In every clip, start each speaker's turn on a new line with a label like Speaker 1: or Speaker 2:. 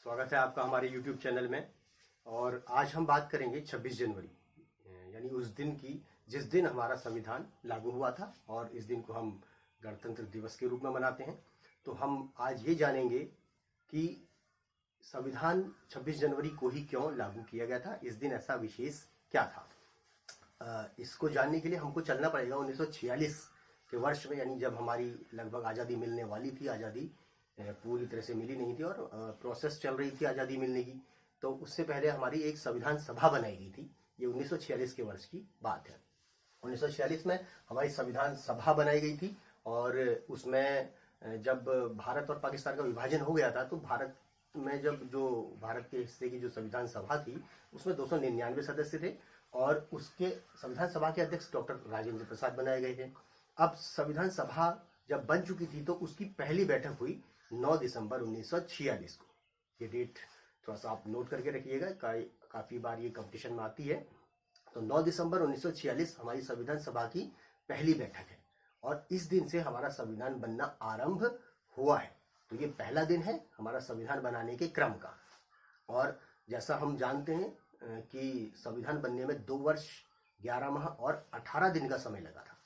Speaker 1: स्वागत है आपका हमारे YouTube चैनल में। और आज हम बात करेंगे 26 जनवरी यानी उस दिन की जिस दिन हमारा संविधान लागू हुआ था, और इस दिन को हम गणतंत्र दिवस के रूप में मनाते हैं। तो हम आज ये जानेंगे कि संविधान 26 जनवरी को ही क्यों लागू किया गया था, इस दिन ऐसा विशेष क्या था। इसको जानने के लिए हमको चलना पड़ेगा 1946 के वर्ष में, यानी जब हमारी लगभग आज़ादी मिलने वाली थी। आज़ादी पूरी तरह से मिली नहीं थी और प्रोसेस चल रही थी आज़ादी मिलने की। तो उससे पहले हमारी एक संविधान सभा बनाई गई थी। ये 1946 के वर्ष की बात है। 1946 में हमारी संविधान सभा बनाई गई थी, और उसमें जब भारत और पाकिस्तान का विभाजन हो गया था, तो भारत में जब जो भारत के हिस्से की जो संविधान सभा थी, उसमें 299 सदस्य थे, और उसके संविधान सभा के अध्यक्ष डॉक्टर राजेंद्र प्रसाद बनाए गए थे। अब संविधान सभा जब बन चुकी थी, तो उसकी पहली बैठक हुई 9 दिसंबर 1946 को। ये डेट थोड़ा सा आप नोट करके रखिएगा, काफ़ी बार ये कंपटीशन में आती है। तो 9 दिसंबर 1946 हमारी संविधान सभा की पहली बैठक है, और इस दिन से हमारा संविधान बनना आरंभ हुआ है। तो ये पहला दिन है हमारा संविधान बनाने के क्रम का। और जैसा हम जानते हैं कि संविधान बनने में 2 वर्ष 11 माह और 18 दिन का समय लगा था।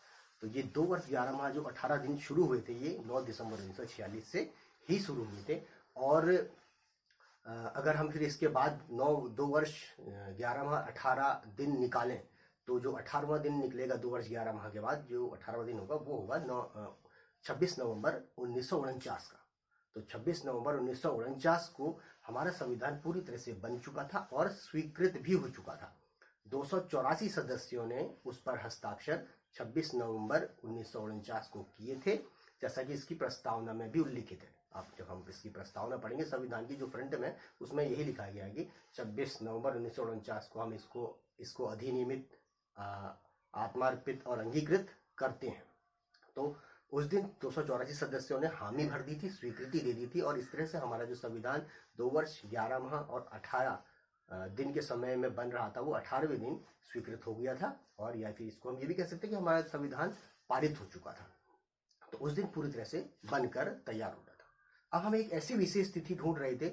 Speaker 1: तो ये 2 वर्ष 11 माह जो 18 दिन शुरू हुए थे, ये 9 दिसंबर 1946 से ही शुरू हुए थे। और अगर हम फिर इसके बाद 2 वर्ष 11 माह 18 दिन निकालें, तो जो 18वां दिन निकलेगा 2 वर्ष 11 माह के बाद, जो 18वां दिन होगा वो होगा 26 नवंबर 1949 का। तो 26 नवंबर 1949 को हमारा संविधान पूरी तरह से बन चुका था और स्वीकृत भी हो चुका था। 284 सदस्यों ने उस पर हस्ताक्षर 26 नवंबर 1949 को किए थे, जैसा कि इसकी प्रस्तावना में भी उल्लिखित है। आप जब हम इसकी प्रस्तावना पढ़ेंगे संविधान की जो फ्रंट में, उसमें यही लिखा गया है कि 26 नवंबर 1949 को हम इसको अधिनियमित, आत्मार्पित और अंगीकृत करते हैं। तो उस दिन 284 सदस्यों ने हामी भर दी थी, स्वीकृति दे दी थी, और इस तरह से हमारा जो संविधान 2 वर्ष 11 माह और 18 दिन के समय में बन रहा था, वो 18वें दिन स्वीकृत हो गया था। और या फिर इसको हम ये भी कह सकते हैं कि हमारा संविधान पारित हो चुका था। तो उस दिन पूरी तरह से बनकर तैयार हो गया था। अब हम एक ऐसी विशेष तिथि ढूंढ रहे थे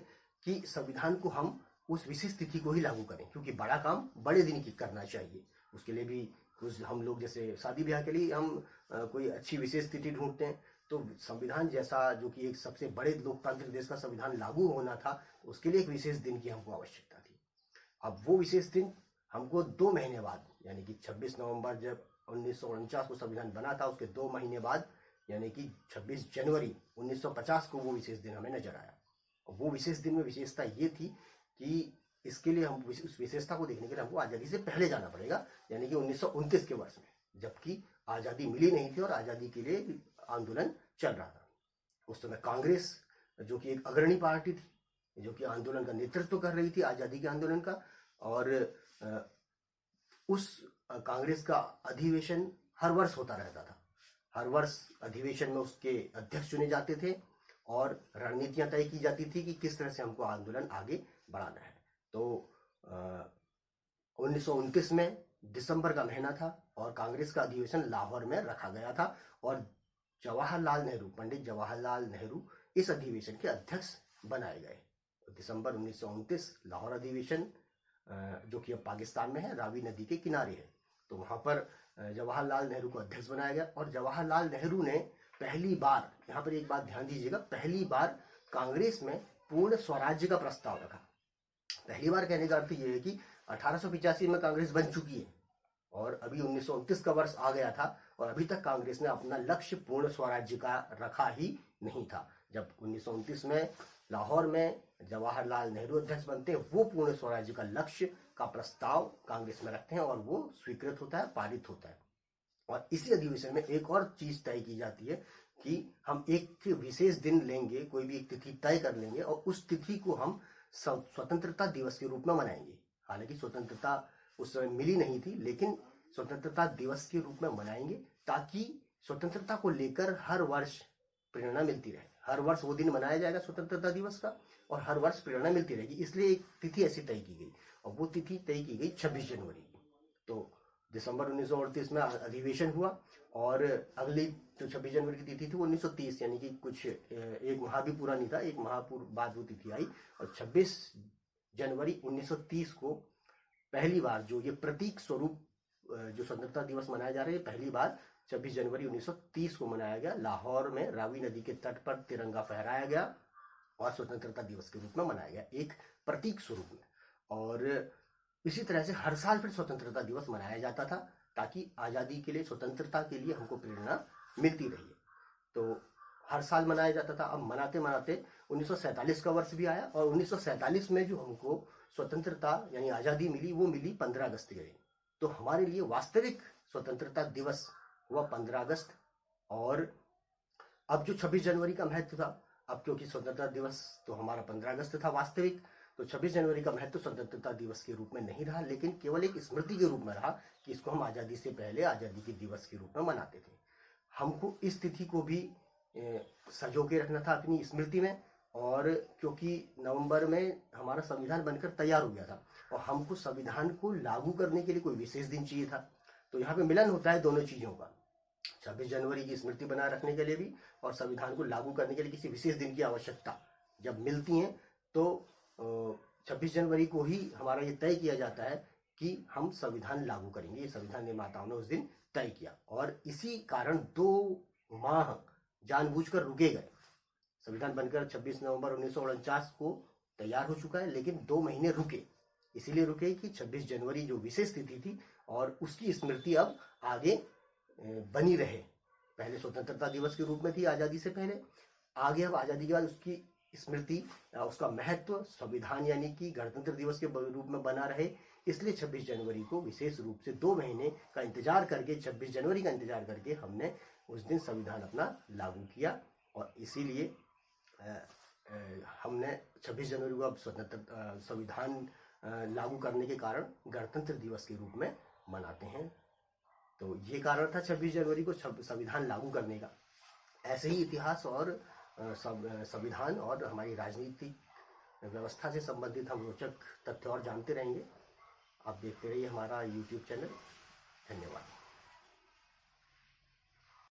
Speaker 1: कि संविधान को हम उस विशेष तिथि को ही लागू करें, क्योंकि बड़ा काम बड़े दिन की करना चाहिए। उसके लिए भी कुछ हम लोग, जैसे शादी ब्याह के लिए हम कोई अच्छी विशेष तिथि ढूंढते हैं, तो संविधान जैसा जो कि एक सबसे बड़े लोकतांत्रिक देश का संविधान लागू होना था, उसके लिए एक विशेष दिन की हमको आवश्यकता थी। अब वो विशेष दिन हमको 2 महीने बाद, यानी कि 26 नवंबर जब 1949 को संविधान बना था, उसके 2 महीने बाद यानी कि 26 जनवरी 1950 को वो विशेष दिन हमें नजर आया। और वो विशेष दिन में विशेषता ये थी कि इसके लिए हम उस विशेषता को देखने के लिए हमको आज़ादी से पहले जाना पड़ेगा, यानी कि 1929 के वर्ष में, जबकि आज़ादी मिली नहीं थी और आज़ादी के लिए आंदोलन चल रहा था। उस समय कांग्रेस, जो कि एक अग्रणी पार्टी थी, जो कि आंदोलन का नेतृत्व कर रही थी, आज़ादी के आंदोलन का, और उस कांग्रेस का अधिवेशन हर वर्ष होता रहता था। हर वर्ष अधिवेशन में उसके अध्यक्ष चुने जाते थे और रणनीतियां तय की जाती थी कि किस तरह से हमको आंदोलन आगे बढ़ाना है। तो 1929 में दिसंबर का महीना था और कांग्रेस का अधिवेशन लाहौर में रखा गया था, और जवाहरलाल नेहरू, पंडित जवाहरलाल नेहरू इस अधिवेशन के अध्यक्ष बनाए गए। दिसंबर 1929 लाहौर अधिवेशन, जो कि अब पाकिस्तान में है, रावी नदी के किनारे है, तो वहां पर जवाहरलाल नेहरू को अध्यक्ष बनाया गया। और जवाहरलाल नेहरू ने पहली बार, यहाँ पर एक बात ध्यान दीजिएगा, पहली बार कांग्रेस में पूर्ण स्वराज्य का प्रस्ताव रखा। पहली बार कहने का अर्थ ये है कि 1885 में कांग्रेस बन चुकी है, और अभी 1929 का वर्ष आ गया था, और अभी तक कांग्रेस ने अपना लक्ष्य पूर्ण स्वराज्य का रखा ही नहीं था। जब 1929 में लाहौर में जवाहरलाल नेहरू अध्यक्ष बनते हैं, वो पूर्ण स्वराज्य का लक्ष्य का प्रस्ताव कांग्रेस में रखते हैं, और वो स्वीकृत होता है, पारित होता है। और इसी अधिवेशन में एक और चीज तय की जाती है कि हम एक विशेष दिन लेंगे, कोई भी एक तिथि तय कर लेंगे, और उस तिथि को हम स्वतंत्रता दिवस के रूप में मनाएंगे। हालांकि स्वतंत्रता उस समय मिली नहीं थी, लेकिन स्वतंत्रता दिवस के रूप में मनाएंगे, ताकि स्वतंत्रता को लेकर हर वर्ष प्रेरणा मिलती रहे। हर वर्ष वो दिन मनाया जाएगा स्वतंत्रता दिवस का, और हर वर्ष प्रेरणा मिलती रहेगी, इसलिए एक तिथि ऐसी तय की गई, और वो तिथि तय की गई 26 जनवरी की। तो दिसंबर 1938 में अधिवेशन हुआ और अगली जो 26 जनवरी की तिथि थी वो 1930, यानी कि कुछ एक माह भी पूरा नहीं था, एक माह बाद वो तिथि आई और 26 जनवरी 1930 को पहली बार जो ये प्रतीक स्वरूप जो स्वतंत्रता दिवस मनाया जा रहा है, पहली बार 26 जनवरी 1930 को मनाया गया। लाहौर में रावी नदी के तट पर तिरंगा फहराया गया और स्वतंत्रता दिवस के रूप में मनाया गया, एक प्रतीक स्वरूप में। और इसी तरह से हर साल फिर स्वतंत्रता दिवस मनाया जाता था ताकि आज़ादी के लिए, स्वतंत्रता के लिए हमको प्रेरणा मिलती रही। तो हर साल मनाया जाता था। अब मनाते मनाते 1947 का वर्ष भी आया और 1947 में जो हमको स्वतंत्रता यानी आज़ादी मिली वो मिली 15 अगस्त के दिन। तो हमारे लिए वास्तविक स्वतंत्रता दिवस हुआ 15 अगस्त। और अब जो 26 जनवरी का महत्व था, अब क्योंकि स्वतंत्रता दिवस तो हमारा 15 अगस्त था वास्तविक, तो 26 जनवरी का महत्व स्वतंत्रता दिवस के रूप में नहीं रहा, लेकिन केवल एक स्मृति के रूप में रहा कि इसको हम आज़ादी से पहले आज़ादी के दिवस के रूप में मनाते थे। हमको इस तिथि को भी सजो के रखना था अपनी स्मृति में। और क्योंकि नवंबर में हमारा संविधान बनकर तैयार हो गया था और हमको संविधान को लागू करने के लिए कोई विशेष दिन चाहिए था, तो यहाँ पे मिलन होता है दोनों चीज़ों का, 26 जनवरी की स्मृति बनाए रखने के लिए भी और संविधान को लागू करने के लिए किसी विशेष दिन की आवश्यकता जब मिलती है, तो 26 जनवरी को ही हमारा ये तय किया जाता है कि हम संविधान लागू करेंगे। ये संविधान निर्माताओं ने उस दिन तय किया और इसी कारण 2 माह जानबूझकर रुके गए। संविधान बनकर 26 नवंबर 1949 को तैयार हो चुका है, लेकिन 2 महीने रुके। इसीलिए रुके कि 26 जनवरी जो विशेष तिथि थी और उसकी स्मृति अब आगे बनी रहे। पहले स्वतंत्रता दिवस के रूप में थी आज़ादी से पहले, आगे अब आज़ादी के बाद उसकी स्मृति, उसका महत्व संविधान यानी कि गणतंत्र दिवस के रूप में बना रहे। इसलिए 26 जनवरी को विशेष रूप से 2 महीने का इंतजार करके, 26 जनवरी का इंतजार करके हमने उस दिन संविधान अपना लागू किया। और इसीलिए हमने 26 जनवरी को अब स्वतंत्र संविधान लागू करने के कारण गणतंत्र दिवस के रूप में मनाते हैं। तो ये कारण था 26 जनवरी को संविधान लागू करने का। ऐसे ही इतिहास और संविधान और हमारी राजनीतिक व्यवस्था से संबंधित हम रोचक तथ्य और जानते रहेंगे। आप देखते रहिए हमारा YouTube चैनल। धन्यवाद।